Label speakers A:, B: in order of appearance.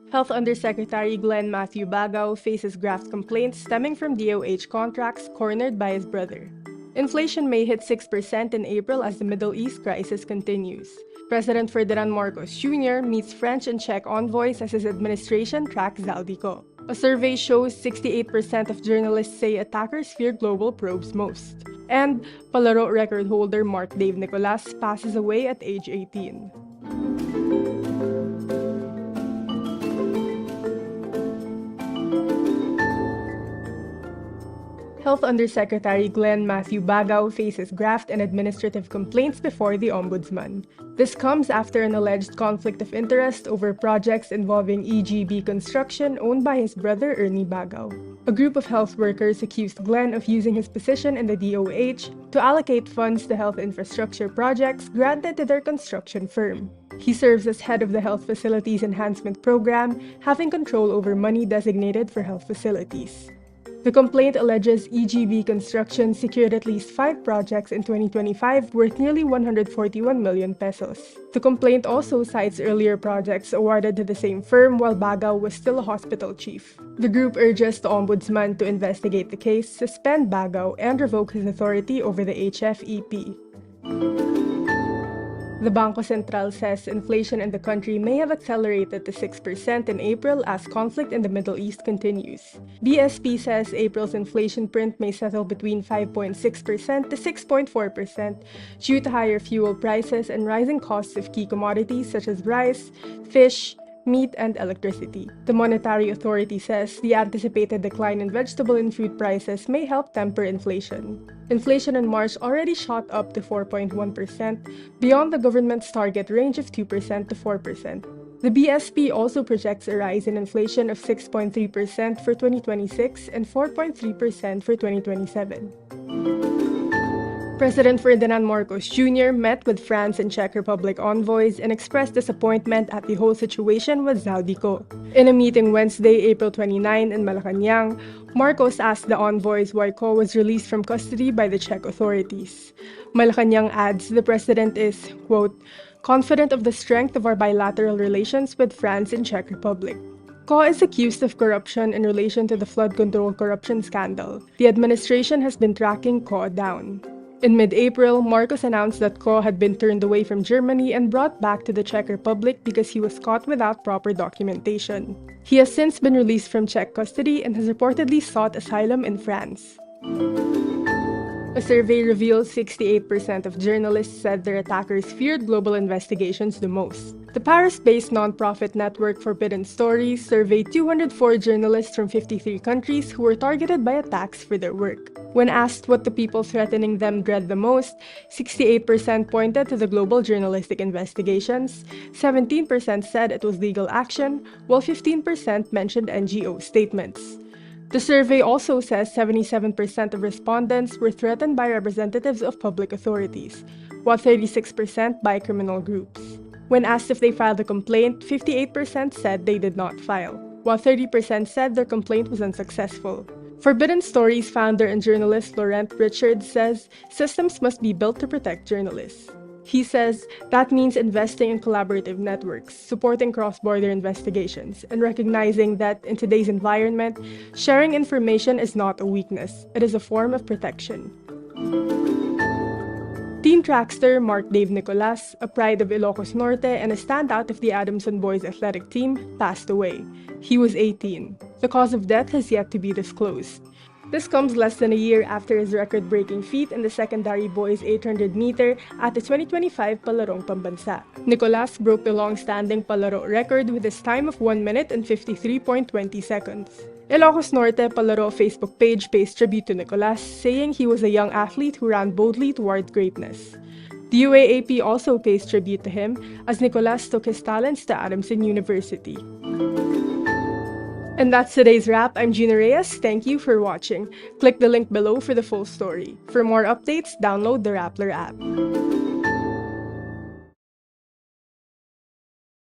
A: Health Undersecretary Glenn Matthew Baggao faces graft complaints stemming from DOH contracts cornered by his brother. Inflation may hit 6% in April as the Middle East crisis continues. President Ferdinand Marcos Jr. meets French and Czech envoys as his administration tracks Zaldy Co. A survey shows 68% of journalists say attackers fear global probes most. And Palaro record holder Mark Dave Nicolas passes away at age 18. Health Undersecretary Glenn Matthew Baggao faces graft and administrative complaints before the Ombudsman. This comes after an alleged conflict of interest over projects involving EGB construction owned by his brother Ernie Baggao. A group of health workers accused Glenn of using his position in the DOH to allocate funds to health infrastructure projects granted to their construction firm. He serves as head of the Health Facilities Enhancement Program, having control over money designated for health facilities. The complaint alleges EGB Construction secured at least 5 projects in 2025 worth nearly 141 million pesos. The complaint also cites earlier projects awarded to the same firm while Baggao was still a hospital chief. The group urges the Ombudsman to investigate the case, suspend Baggao, and revoke his authority over the HFEP. The Bangko Sentral says inflation in the country may have accelerated to 6% in April as conflict in the Middle East continues. BSP says April's inflation print may settle between 5.6% to 6.4% due to higher fuel prices and rising costs of key commodities such as rice, fish, meat, and electricity. The Monetary Authority says the anticipated decline in vegetable and fruit prices may help temper inflation. Inflation in March already shot up to 4.1%, beyond the government's target range of 2% to 4%. The BSP also projects a rise in inflation of 6.3% for 2026 and 4.3% for 2027. President Ferdinand Marcos Jr. met with France and Czech Republic envoys and expressed disappointment at the whole situation with Zaldy Co. In a meeting Wednesday, April 29 in Malacanang, Marcos asked the envoys why Co was released from custody by the Czech authorities. Malacanang adds the president is, quote, confident of the strength of our bilateral relations with France and Czech Republic. Co is accused of corruption in relation to the flood control corruption scandal. The administration has been tracking Co down. In mid-April, Marcos announced that Co had been turned away from Germany and brought back to the Czech Republic because he was caught without proper documentation. He has since been released from Czech custody and has reportedly sought asylum in France. A survey reveals 68% of journalists said their attackers feared global investigations the most. The Paris-based nonprofit network Forbidden Stories surveyed 204 journalists from 53 countries who were targeted by attacks for their work. When asked what the people threatening them dread the most, 68% pointed to the global journalistic investigations, 17% said it was legal action, while 15% mentioned NGO statements. The survey also says 77% of respondents were threatened by representatives of public authorities, while 36% by criminal groups. When asked if they filed a complaint, 58% said they did not file, while 30% said their complaint was unsuccessful. Forbidden Stories founder and journalist Laurent Richards says systems must be built to protect journalists. He says that means investing in collaborative networks, supporting cross-border investigations, and recognizing that in today's environment, sharing information is not a weakness, it is a form of protection. Team trackster Mark Dave Nicolas, a pride of Ilocos Norte and a standout of the Adamson boys athletic team, passed away. He was 18. The cause of death has yet to be disclosed. This comes less than a year after his record-breaking feat in the secondary boys 800-meter at the 2025 Palarong Pambansa. Nicolas broke the long-standing Palaro record with his time of 1 minute and 53.20 seconds. Ilocos Norte Palaro Facebook page pays tribute to Nicolas, saying he was a young athlete who ran boldly toward greatness. The UAAP also pays tribute to him, as Nicolas took his talents to Adamson University. And that's today's wrap. I'm Gina Reyes. Thank you for watching. Click the link below for the full story. For more updates, download the Rappler app.